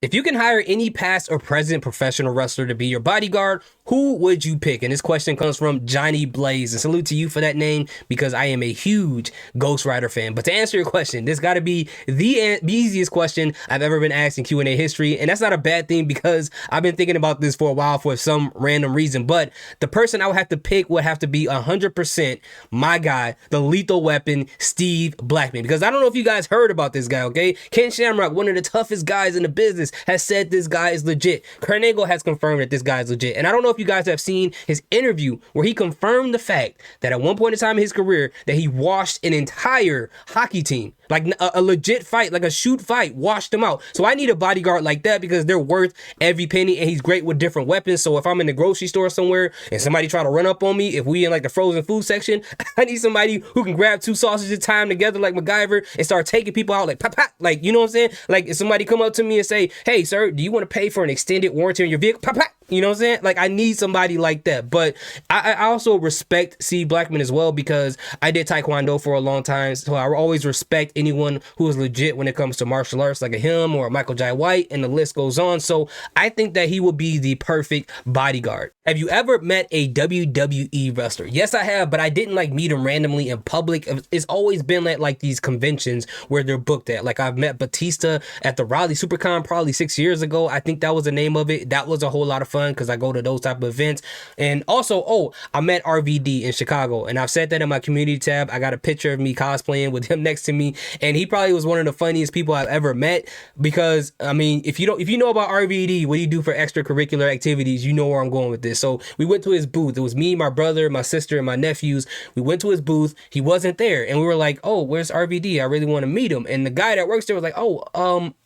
If you can hire any past or present professional wrestler to be your bodyguard, who would you pick? And this question comes from Johnny Blaze. And salute to you for that name, because I am a huge Ghost Rider fan. But to answer your question, this got to be the easiest question I've ever been asked in Q&A history. And that's not a bad thing, because I've been thinking about this for a while for some random reason. But the person I would have to pick would have to be 100% my guy, the Lethal Weapon, Steve Blackman. Because I don't know if you guys heard about this guy, okay? Ken Shamrock, one of the toughest guys in the business, has said this guy is legit. Kurt Angle has confirmed that this guy is legit. And I don't know if you guys have seen his interview where he confirmed the fact that at one point in time in his career that he washed an entire hockey team. Like a legit fight, like a shoot fight, washed them out. So I need a bodyguard like that, because they're worth every penny, and he's great with different weapons. So if I'm in the grocery store somewhere and somebody try to run up on me, if we in like the frozen food section, I need somebody who can grab two sausages, tie them together like MacGyver, and start taking people out like pop, pop. Like, you know what I'm saying? Like if somebody come up to me and say, "Hey sir, do you want to pay for an extended warranty on your vehicle?" Pop, pop. You know what I'm saying? Like, I need somebody like that. But I also respect Steve Blackman as well, because I did Taekwondo for a long time. So I always respect anyone who is legit when it comes to martial arts, like a him or a Michael Jai White, and the list goes on. So I think that he will be the perfect bodyguard. Have you ever met a WWE wrestler? Yes, I have, but I didn't like meet him randomly in public. It's always been at like these conventions where they're booked at. Like I've met Batista at the Raleigh Supercon probably 6 years ago. I think that was the name of it. That was a whole lot of fun, because I go to those type of events. And also, I met RVD in Chicago, and I've said that in my community tab. I got a picture of me cosplaying with him next to me, and he probably was one of the funniest people I've ever met, because I mean, if you know about RVD, what do you do for extracurricular activities, you know where I'm going with this. So we went to his booth. It was me, my brother, my sister, and my nephews. We went to his booth. He wasn't there, and we were like, "Oh, where's RVD? I really want to meet him." And the guy that works there was like, "Oh,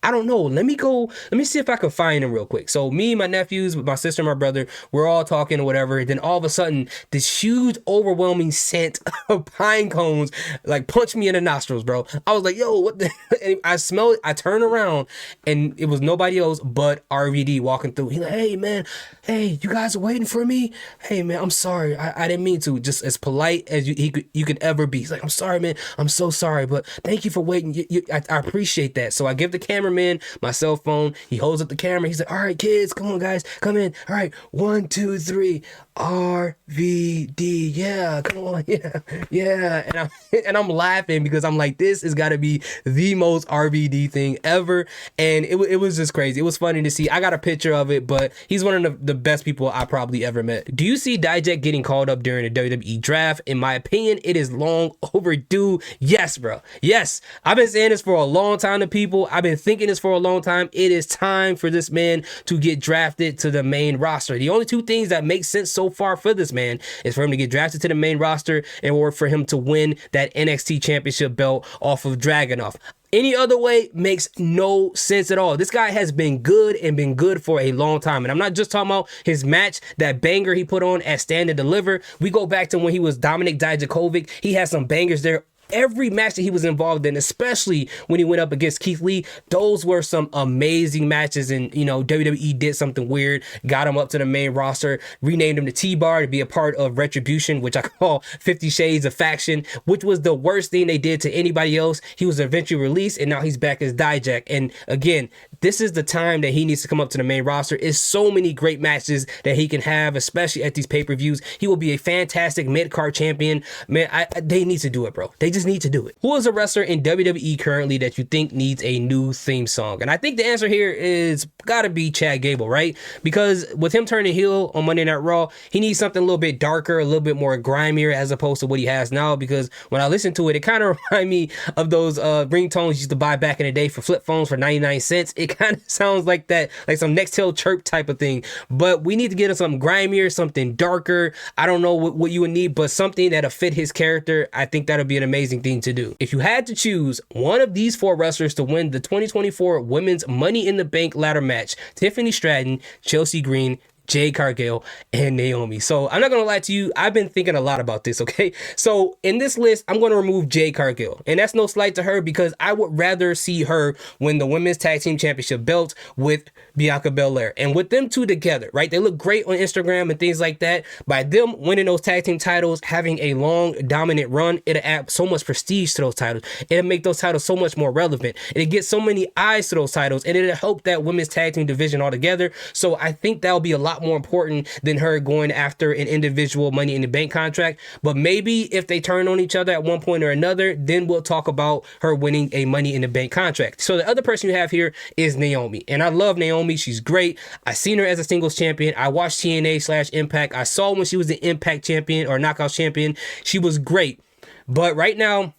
I don't know. Let me see if I can find him real quick." So me, my nephews, my sister, my brother, we're all talking or whatever. Then all of a sudden, this huge, overwhelming scent of pine cones like punched me in the nostrils, bro. I was like, "Yo, what the?" And I smelled it. I turned around, and it was nobody else but RVD walking through. He's like, "Hey, man. Hey, you guys are waiting for me? Hey, man, I'm sorry. I didn't mean to." Just as polite as you could ever be. He's like, "I'm sorry, man. I'm so sorry, but thank you for waiting. I appreciate that." So I give the cameraman my cell phone. He holds up the camera. He's like, "All right, kids, come on, guys, come in. All right, 1, 2, 3, RVD. Yeah, come on, yeah." And I'm laughing, because I'm like, this has got to be the most RVD thing ever. And it was just crazy. It was funny to see. I got a picture of it, but he's one of the best people I probably ever met. Do you see Dijak getting called up during the WWE draft? In my opinion, it is long overdue. Yes, bro. Yes. I've been saying this for a long time to people. I've been thinking this for a long time. It is time for this man to get drafted to the main roster. The only two things that make sense so far for this man is for him to get drafted to the main roster, and or for him to win that NXT championship belt off of Dragunov. Any other way makes no sense at all. This guy has been good, and been good for a long time. And I'm not just talking about his match, that banger he put on at Stand and Deliver. We go back to when he was Dominik Dijakovic. He had some bangers there. Every match that he was involved in, especially when he went up against Keith Lee, those were some amazing matches. And, you know, WWE did something weird, got him up to the main roster, renamed him to T-Bar to be a part of Retribution, which I call 50 Shades of Faction, which was the worst thing they did to anybody else. He was eventually released, and now he's back as Dijak. And again, this is the time that he needs to come up to the main roster. It's so many great matches that he can have, especially at these pay-per-views. He will be a fantastic mid-card champion. Man, they need to do it, bro. They just need to do it. Who is a wrestler in WWE currently that you think needs a new theme song? And I think the answer here is gotta be Chad Gable, right? Because with him turning heel on Monday Night Raw, he needs something a little bit darker, a little bit more grimier, as opposed to what he has now. Because when I listen to it, it kind of reminds me of those ringtones you used to buy back in the day for flip phones for 99 cents. It kind of sounds like that, like some Nextel chirp type of thing. But we need to get him something grimier, something darker. I don't know what you would need, but something that'll fit his character. I think that'll be an amazing thing to do. If you had to choose one of these 4 wrestlers to win the 2024 Women's Money in the Bank ladder match, Tiffany Stratton, Chelsea Green, Jade Cargill, and Naomi. So I'm not gonna lie to you, I've been thinking a lot about this, okay? So in this list, I'm gonna remove Jade Cargill. And that's no slight to her because I would rather see her win the Women's Tag Team Championship belt with Bianca Belair. And with them two together, right? They look great on Instagram and things like that. By them winning those tag team titles, having a long, dominant run, it'll add so much prestige to those titles. It'll make those titles so much more relevant. It'll get so many eyes to those titles, and it'll help that women's tag team division altogether. So I think that'll be a lot more important than her going after an individual Money in the Bank contract. But maybe if they turn on each other at one point or another, then we'll talk about her winning a Money in the Bank contract. So the other person you have here is Naomi, and I love Naomi. She's great. I seen her as a singles champion. I watched TNA/Impact. I saw when she was the Impact champion or Knockout champion. She was great. But right now,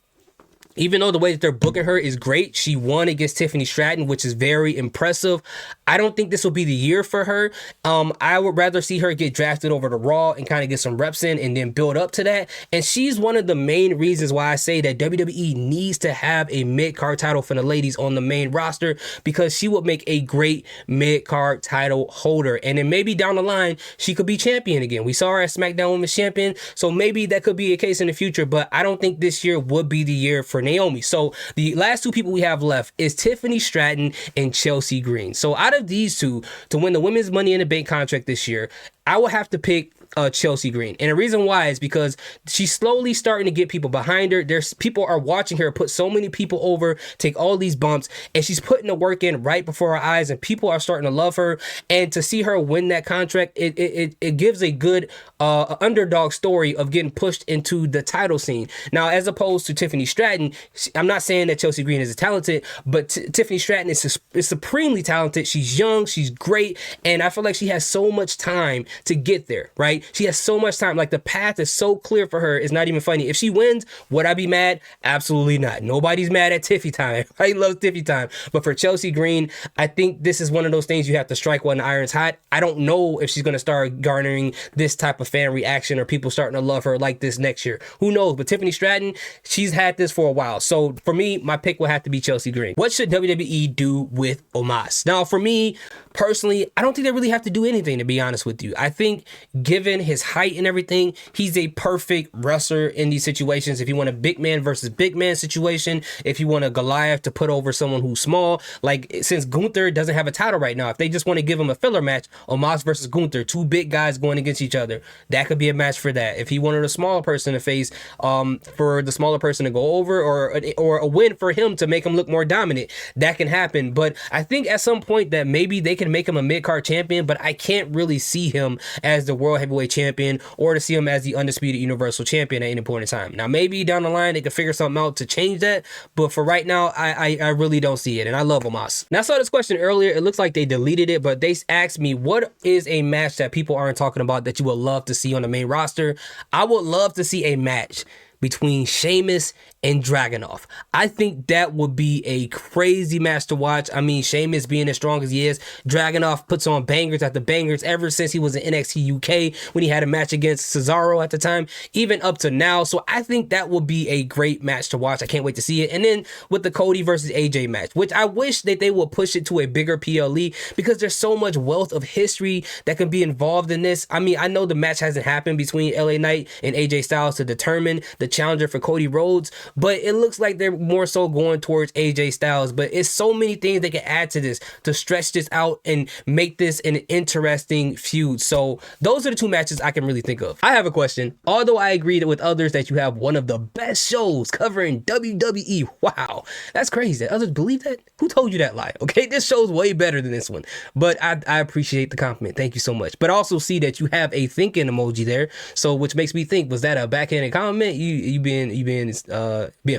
even though the way that they're booking her is great, she won against Tiffany Stratton, which is very impressive. I don't think this will be the year for her. I would rather see her get drafted over to Raw and kind of get some reps in and then build up to that. And she's one of the main reasons why I say that WWE needs to have a mid-card title for the ladies on the main roster, because she would make a great mid-card title holder. And then maybe down the line, she could be champion again. We saw her as SmackDown Women's Champion, so maybe that could be a case in the future, but I don't think this year would be the year for Naomi. So the last two people we have left is Tiffany Stratton and Chelsea Green. So out of these two, to win the Women's Money in the Bank contract this year, I will have to pick Chelsea Green. And the reason why is because she's slowly starting to get people behind her. There's people are watching her put so many people over, take all these bumps, and she's putting the work in right before our eyes, and people are starting to love her. And to see her win that contract, it gives a good underdog story of getting pushed into the title scene. Now, as opposed to Tiffany Stratton, I'm not saying that Chelsea Green is talented, but Tiffany Stratton is supremely talented. She's young, she's great, and I feel like she has so much time to get there, right? She has so much time. Like, the path is so clear for her. It's not even funny. If she wins, would I be mad? Absolutely not. Nobody's mad at Tiffy time. I love Tiffy time. But for Chelsea Green, I think this is one of those things you have to strike while the iron's hot. I don't know if she's going to start garnering this type of fan reaction or people starting to love her like this next year. Who knows? But Tiffany Stratton, she's had this for a while. So for me, my pick will have to be Chelsea Green. What should WWE do with Omas? Now, for me, personally, I don't think they really have to do anything, to be honest with you. I think given his height and everything, he's a perfect wrestler in these situations. If you want a big man versus big man situation, if you want a Goliath to put over someone who's small, like since Gunther doesn't have a title right now, if they just want to give him a filler match, Omas versus Gunther, two big guys going against each other, that could be a match for that. If he wanted a smaller person to face, for the smaller person to go over, or a win for him to make him look more dominant, that can happen. But I think at some point that maybe they can make him a mid-card champion, but I can't really see him as the World Heavyweight Champion or to see him as the Undisputed Universal Champion at any point in time. Now, maybe down the line they could figure something out to change that, but for right now, I really don't see it, and I love Omas. Now, I saw this question earlier. It looks like they deleted it, but they asked me, what is a match that people aren't talking about that you would love to see on the main roster? I would love to see a match between Sheamus and Dragunov. I think that would be a crazy match to watch. I mean, Sheamus being as strong as he is, Dragunov puts on bangers after bangers ever since he was in NXT UK when he had a match against Cesaro at the time, even up to now. So I think that would be a great match to watch. I can't wait to see it. And then with the Cody versus AJ match, which I wish that they would push it to a bigger PLE, because there's so much wealth of history that can be involved in this. I mean, I know the match hasn't happened between LA Knight and AJ Styles to determine the challenger for Cody Rhodes, but it looks like they're more so going towards AJ Styles. But it's so many things they can add to this to stretch this out and make this an interesting feud. So those are the two matches I can really think of. I have a question. Although I agree with others that you have one of the best shows covering WWE, wow, that's crazy. Others believe that? Who told you that lie? Okay, this show's way better than this one, but I appreciate the compliment. Thank you so much. But also see that you have a thinking emoji there, so which makes me think, was that a backhanded compliment? You being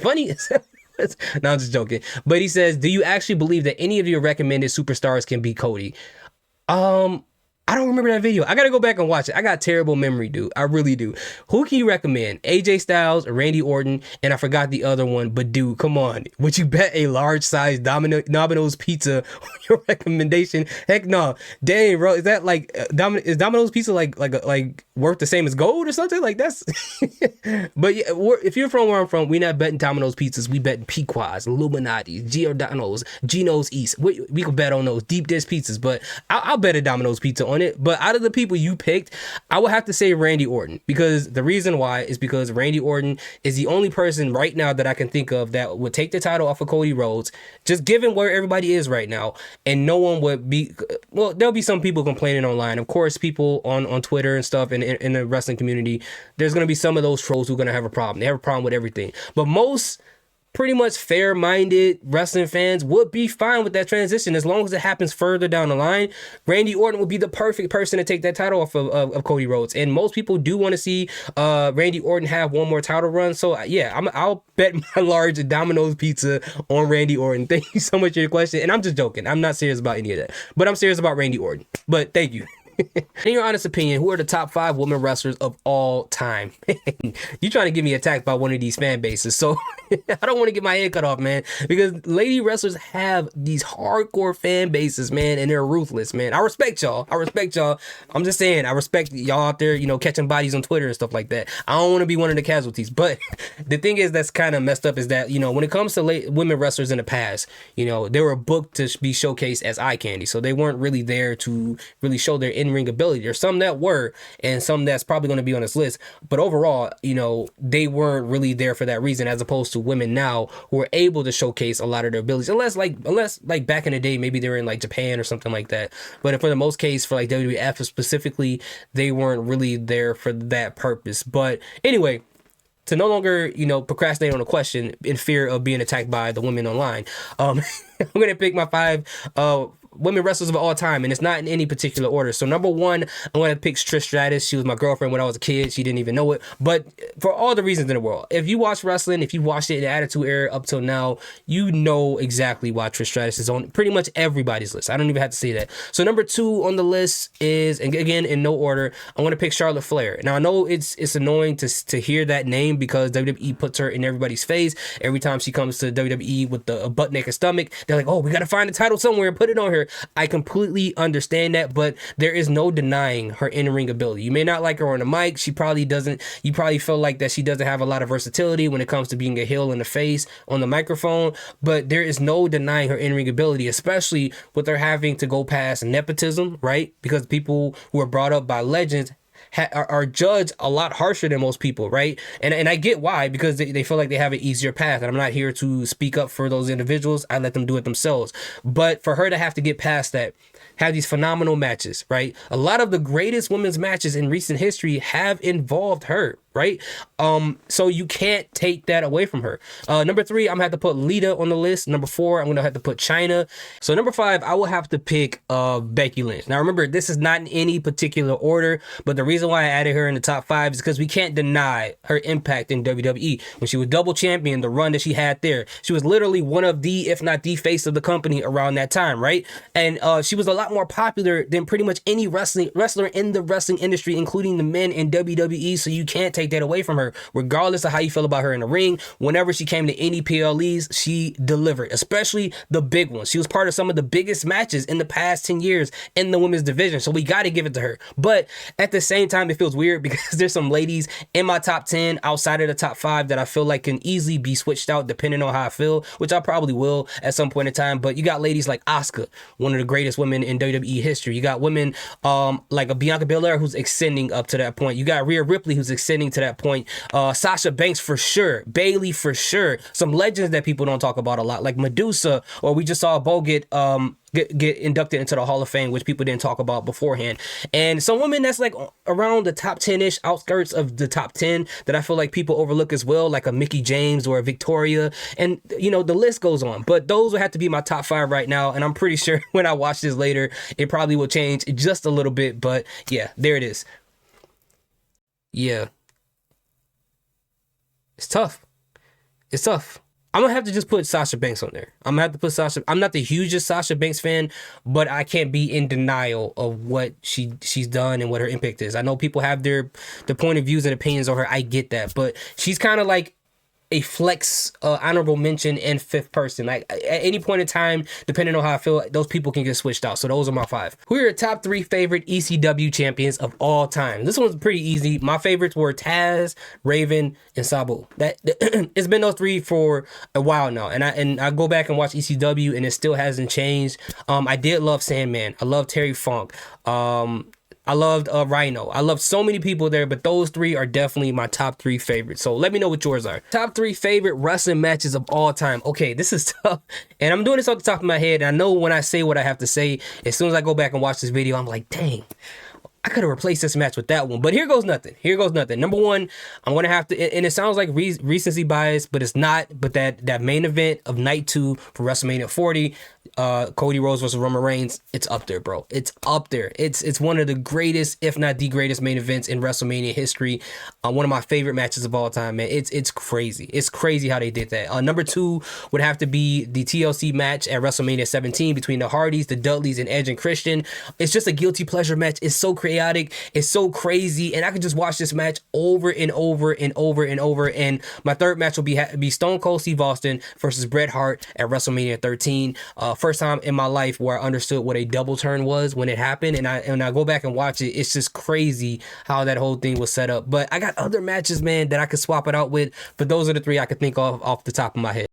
funny? No, I'm just joking. But he says, do you actually believe that any of your recommended superstars can beat Cody? I don't remember that video. I gotta go back and watch it. I got terrible memory, dude. I really do. Who can you recommend? AJ Styles, Randy Orton, and I forgot the other one, but dude, come on. Would you bet a large size Domino's pizza on your recommendation? Heck no. Dang, bro. Is that like, is Domino's pizza like worth the same as gold or something? Like, that's... But yeah, if you're from where I'm from, we're not betting Domino's pizzas. We betting Pequod's, Illuminati's, Giordano's, Geno's East. We could bet on those deep dish pizzas, but I'll bet a Domino's pizza on on it. But out of the people you picked, I would have to say Randy Orton, because the reason why is because Randy Orton is the only person right now that I can think of that would take the title off of Cody Rhodes, just given where everybody is right now, and no one would be, well, there'll be some people complaining online. Of course, people on Twitter and stuff and in the wrestling community, there's going to be some of those trolls who are going to have a problem. They have a problem with everything. But most pretty much fair-minded wrestling fans would be fine with that transition as long as it happens further down the line. Randy Orton would be the perfect person to take that title off of Cody Rhodes, and most people do want to see Randy Orton have one more title run. So yeah, I'll bet my large Domino's pizza on Randy Orton. Thank you so much for your question, and I'm just joking. I'm not serious about any of that, but I'm serious about Randy Orton. But thank you. In your honest opinion, who are the top 5 women wrestlers of all time? You trying to get me attacked by one of these fan bases, so I don't want to get my head cut off, man, because lady wrestlers have these hardcore fan bases, man, and they're ruthless, man. I respect y'all. I'm just saying, I respect y'all out there, catching bodies on Twitter and stuff like that. I don't want to be one of the casualties, but the thing is that's kind of messed up is that, when it comes to women wrestlers in the past, they were booked to be showcased as eye candy, so they weren't really there to really show their in-ring ability. There's some that were, and some that's probably going to be on this list, but overall, they weren't really there for that reason, as opposed to women now who are able to showcase a lot of their abilities, unless like back in the day, maybe they were in like Japan or something like that. But for the most case, for like WWF specifically, they weren't really there for that purpose. But anyway, to no longer, procrastinate on a question in fear of being attacked by the women online, I'm gonna pick my 5 women wrestlers of all time, and it's not in any particular order. So number 1, I'm going to pick Trish Stratus. She was my girlfriend when I was a kid. She didn't even know it, but for all the reasons in the world. If you watch wrestling, if you watched it in the Attitude Era up till now, you know exactly why Trish Stratus is on pretty much everybody's list. I don't even have to say that. So number 2 on the list is, and again, in no order, I'm going to pick Charlotte Flair. Now, I know it's annoying to hear that name because WWE puts her in everybody's face. Every time she comes to WWE with the butt naked stomach, they're like, oh, we got to find the title somewhere and put it on her. I completely understand that, but there is no denying her in-ring ability. You may not like her on the mic. She probably doesn't. You probably feel like that she doesn't have a lot of versatility when it comes to being a heel in the face on the microphone, but there is no denying her in-ring ability, especially with her having to go past nepotism, right? Because people who are brought up by legends are judged a lot harsher than most people, right? And I get why, because they feel like they have an easier path, and I'm not here to speak up for those individuals. I let them do it themselves. But for her to have to get past that, have these phenomenal matches, right? A lot of the greatest women's matches in recent history have involved her, right? So you can't take that away from her. Number 3, I'm gonna have to put Lita on the list. Number 4, I'm gonna have to put Chyna. So number 5, I will have to pick Becky Lynch. Now remember, this is not in any particular order, but the reason why I added her in the top 5 is because we can't deny her impact in WWE. When she was double champion, the run that she had there, she was literally one of the, if not the face of the company around that time, right? And she was a lot more popular than pretty much any wrestler in the wrestling industry, including the men in WWE. So you can't take that away from her, regardless of how you feel about her in the ring. Whenever she came to any PLEs, she delivered, especially the big ones. She was part of some of the biggest matches in the past 10 years in the women's division. So we got to give it to her. But at the same time, it feels weird because there's some ladies in my top 10 outside of the top 5 that I feel like can easily be switched out depending on how I feel, which I probably will at some point in time. But you got ladies like Asuka, one of the greatest women in WWE history. You got women like a Bianca Belair who's extending up to that point. You got Rhea Ripley who's extending to that point. Sasha Banks for sure. Bayley for sure. Some legends that people don't talk about a lot, like Medusa, or we just saw Bo get inducted into the Hall of Fame, which people didn't talk about beforehand. And some women that's like around the top 10-ish, outskirts of the top 10, that I feel like people overlook as well, like a Mickie James or a Victoria. And, the list goes on. But those would have to be my top 5 right now. And I'm pretty sure when I watch this later, it probably will change just a little bit. But yeah, there it is. Yeah. It's tough. I'm gonna have to just put Sasha Banks on there. I'm gonna have to put Sasha. I'm not the hugest Sasha Banks fan, but I can't be in denial of what she's done and what her impact is. I know people have their point of views and opinions on her. I get that, but she's kind of like a flex honorable mention and fifth person. Like at any point in time, depending on how I feel, those people can get switched out. So those are my 5. Who are your top 3 favorite ECW champions of all time? This one's pretty easy. My favorites were Taz, Raven, and Sabu. That it's been those 3 for a while now, and I go back and watch ECW, and it still hasn't changed. I did love Sandman. I love Terry Funk. I loved Rhino. I loved so many people there, but those 3 are definitely my top 3 favorites. So let me know what yours are. Top 3 favorite wrestling matches of all time. Okay, this is tough. And I'm doing this off the top of my head. And I know when I say what I have to say, as soon as I go back and watch this video, I'm like, dang, I could have replaced this match with that one. But here goes nothing. Here goes nothing. Number 1, I'm going to have to, and it sounds like recency bias, but it's not. But that main event of night 2 for WrestleMania 40, Cody Rhodes versus Roman Reigns, it's up there, bro. It's up there. It's one of the greatest, if not the greatest main events in WrestleMania history. One of my favorite matches of all time, man. It's crazy. It's crazy how they did that. Number 2 would have to be the TLC match at WrestleMania 17 between the Hardys, the Dudleys, and Edge and Christian. It's just a guilty pleasure match. It's so chaotic. It's so crazy. And I could just watch this match over and over and over and over. And my third match will be Stone Cold Steve Austin versus Bret Hart at WrestleMania 13. First time in my life where I understood what a double turn was when it happened, and I go back and watch it. It's just crazy how that whole thing was set up. But I got other matches, man, that I could swap it out with, but those are the 3 I could think of off the top of my head.